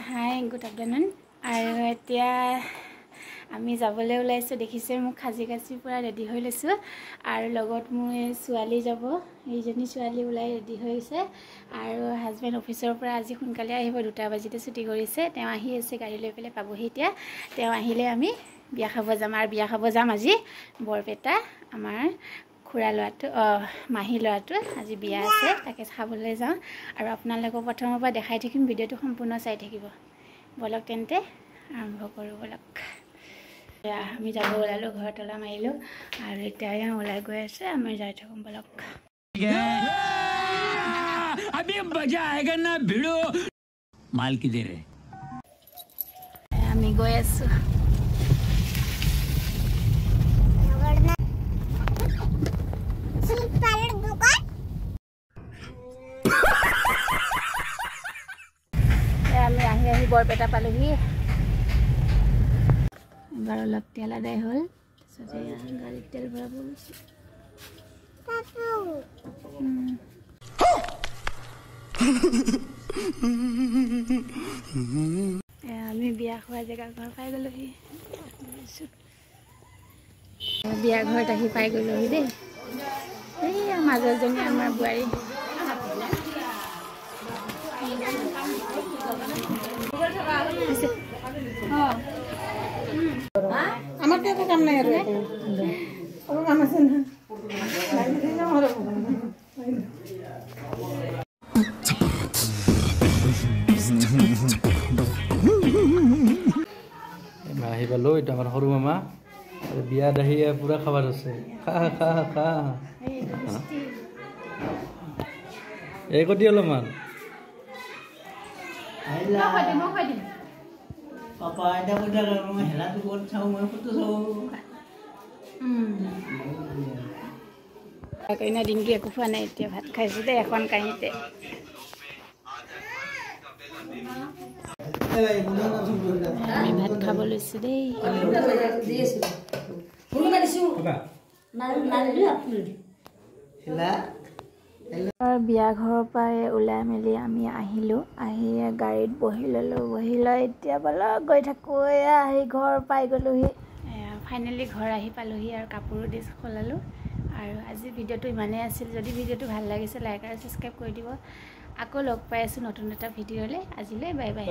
hi good afternoon আৰু এতিয়া আমি যাবলৈ ওলাইছোঁ দেখিছে মোক খাজি কাচি পুৰা ৰেডি হৈ লৈছোঁ আৰু লগত মোৰ ছোৱালী যাব এইজনী ছোৱালী ওলাই ৰেডি হৈছে আৰু হাজবেণ্ড অফিচৰ পৰা আজি সোনকালে আহিব 2 বাজিতে ছুটি কৰিছে তেওঁ আহি আছে গাড়ী লৈ পেলাই পাবহি এতিয়া তেওঁ আহিলে আমি বিয়া খাব যাম আৰু বিয়া খাব যাম আজি বৰপেটা আমাৰ খুৰা ল'ৰাটো মাহী ল'ৰাটো আজি বিয়া আছে তাকে খাবলৈ যাওঁ আৰু আপোনালোকক প্ৰথমৰ পৰা দেখাই থাকিম ভিডিঅ'টো সম্পূৰ্ণ চাই থাকিব বলক তেন্তে আৰম্ভ কৰোঁ বলক আমি যাব ওলালোঁ ঘৰ তলা মাৰিলোঁ আৰু এতিয়া ওলাই গৈ আছে আমি যাই থাকোঁ বলক अभी मजा आएगा ना भिड़ो माल की दे रहे আমি গৈ আছোঁ আমি আহি বৰপেটা পালোহি এবাৰ অলপ তেল আদায় হ'ল তাৰপিছতে গাড়ীত তেল ভৰাব গৈছোঁ আমি বিয়া খোৱা জেগা ঘৰ পাই গ'লোহি বিয়া ঘৰত আহি পাই গ'লোহি দেই এই মাজৰজনী আমাৰ বোৱাৰী আমার তো কাম নাই আর ওর কাম আছে না আহি পালো এটা আমার সরু মামা বিয়া দাহি পুরা খাবার আছে খা খা খা এই কটি অলপমান পাপা এটা কোটা মই হেলাটো কোট চাও মই ফটো চাও কইনা ডিংকি একো খোৱা নাই এতিয়া ভাত খাইছোঁ দেই এখন কাঁহীতে আমি ভাত খাব লৈছোঁ দেই বিয়া ঘৰৰ পৰা ওলাই মেলি আমি আহিলোঁ আহি গাড়ীত বহি ল'লোঁ বহি লৈ এতিয়া বলক গৈ থাকোঁ আহি ঘৰ পাই গ'লোহি ফাইনেলি ঘৰ আহি পালোহি আৰু কাপোৰো দি সলালোঁ আৰু আজি ভিডিঅ'টো ইমানেই আছিল যদি ভিডিঅ'টো ভাল লাগিছে লাইক আৰু ছাবস্ক্ৰাইব কৰি দিব আকৌ লগ পাই আছোঁ নতুন এটা ভিডিঅ'লৈ আজিলৈ বাই বাই